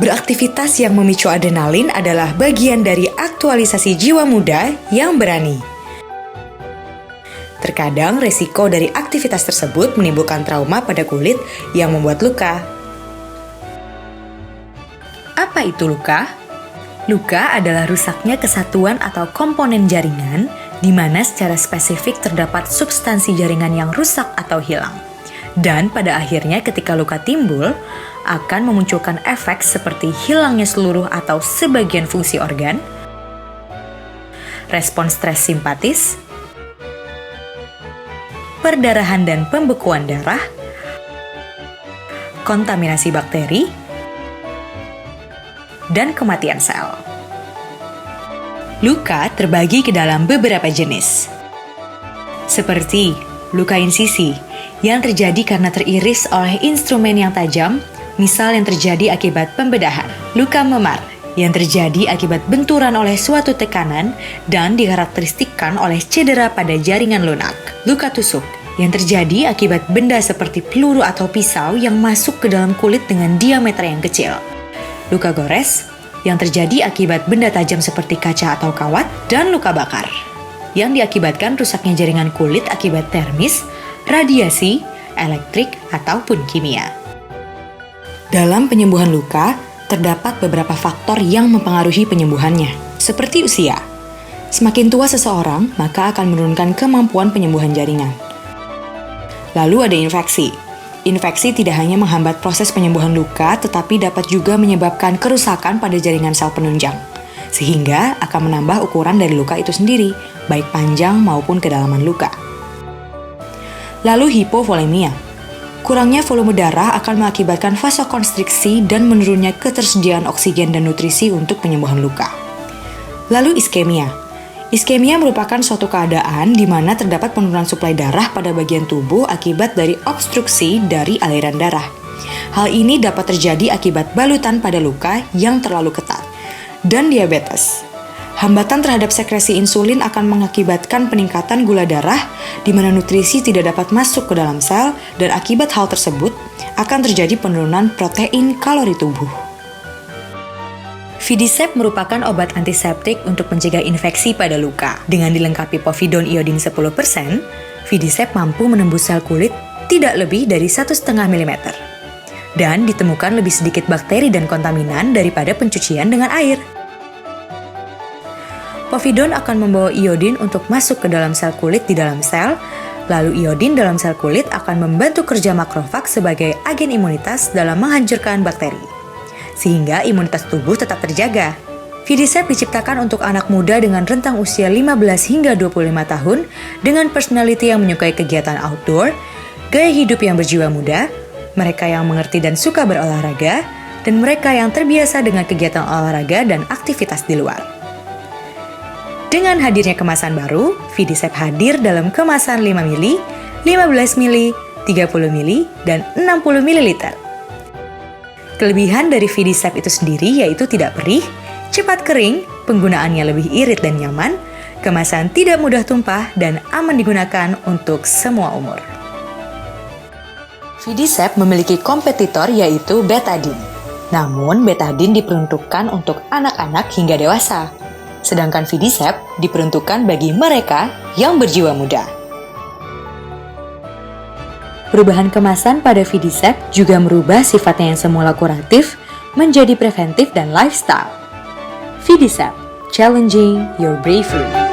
Beraktivitas yang memicu adrenalin adalah bagian dari aktualisasi jiwa muda yang berani. Terkadang resiko dari aktivitas tersebut menimbulkan trauma pada kulit yang membuat luka. Apa itu luka? Luka adalah rusaknya kesatuan atau komponen jaringan di mana secara spesifik terdapat substansi jaringan yang rusak atau hilang. Dan pada akhirnya ketika luka timbul, akan memunculkan efek seperti hilangnya seluruh atau sebagian fungsi organ, respons stres simpatis, perdarahan dan pembekuan darah, kontaminasi bakteri, dan kematian sel. Luka terbagi ke dalam beberapa jenis, seperti luka insisi yang terjadi karena teriris oleh instrumen yang tajam, misal yang terjadi akibat pembedahan. Luka memar yang terjadi akibat benturan oleh suatu tekanan dan dikarakteristikkan oleh cedera pada jaringan lunak. Luka tusuk yang terjadi akibat benda seperti peluru atau pisau yang masuk ke dalam kulit dengan diameter yang kecil. Luka gores yang terjadi akibat benda tajam seperti kaca atau kawat, dan luka bakar yang diakibatkan rusaknya jaringan kulit akibat termis, radiasi, elektrik, ataupun kimia. Dalam penyembuhan luka, terdapat beberapa faktor yang mempengaruhi penyembuhannya, seperti usia. Semakin tua seseorang, maka akan menurunkan kemampuan penyembuhan jaringan. Lalu ada infeksi. Infeksi tidak hanya menghambat proses penyembuhan luka, tetapi dapat juga menyebabkan kerusakan pada jaringan sel penunjang, sehingga akan menambah ukuran dari luka itu sendiri, baik panjang maupun kedalaman luka. Lalu hipovolemia. Kurangnya volume darah akan mengakibatkan vasokonstriksi dan menurunnya ketersediaan oksigen dan nutrisi untuk penyembuhan luka. Lalu iskemia. Iskemia merupakan suatu keadaan di mana terdapat penurunan suplai darah pada bagian tubuh akibat dari obstruksi dari aliran darah. Hal ini dapat terjadi akibat balutan pada luka yang terlalu ketat. Dan diabetes. Hambatan terhadap sekresi insulin akan mengakibatkan peningkatan gula darah, di mana nutrisi tidak dapat masuk ke dalam sel, dan akibat hal tersebut akan terjadi penurunan protein kalori tubuh. Vidicep merupakan obat antiseptik untuk mencegah infeksi pada luka. Dengan dilengkapi povidone iodin 10%, Vidicep mampu menembus sel kulit tidak lebih dari 1,5 mm. Dan ditemukan lebih sedikit bakteri dan kontaminan daripada pencucian dengan air. Povidone akan membawa iodin untuk masuk ke dalam sel kulit di dalam sel, lalu iodin dalam sel kulit akan membantu kerja makrofag sebagai agen imunitas dalam menghancurkan bakteri, sehingga imunitas tubuh tetap terjaga. Vidicep diciptakan untuk anak muda dengan rentang usia 15 hingga 25 tahun dengan personality yang menyukai kegiatan outdoor, gaya hidup yang berjiwa muda, mereka yang mengerti dan suka berolahraga, dan mereka yang terbiasa dengan kegiatan olahraga dan aktivitas di luar. Dengan hadirnya kemasan baru, Vidicep hadir dalam kemasan 5 ml, 15 ml, 30 ml, dan 60 ml. Kelebihan dari Vidicep itu sendiri yaitu tidak perih, cepat kering, penggunaannya lebih irit dan nyaman, kemasan tidak mudah tumpah, dan aman digunakan untuk semua umur. Vidicep memiliki kompetitor yaitu betadine. Namun betadine diperuntukkan untuk anak-anak hingga dewasa. Sedangkan Vidicep diperuntukkan bagi mereka yang berjiwa muda. Perubahan kemasan pada Vidicep juga merubah sifatnya yang semula kuratif menjadi preventif dan lifestyle. Vidicep, challenging your bravery.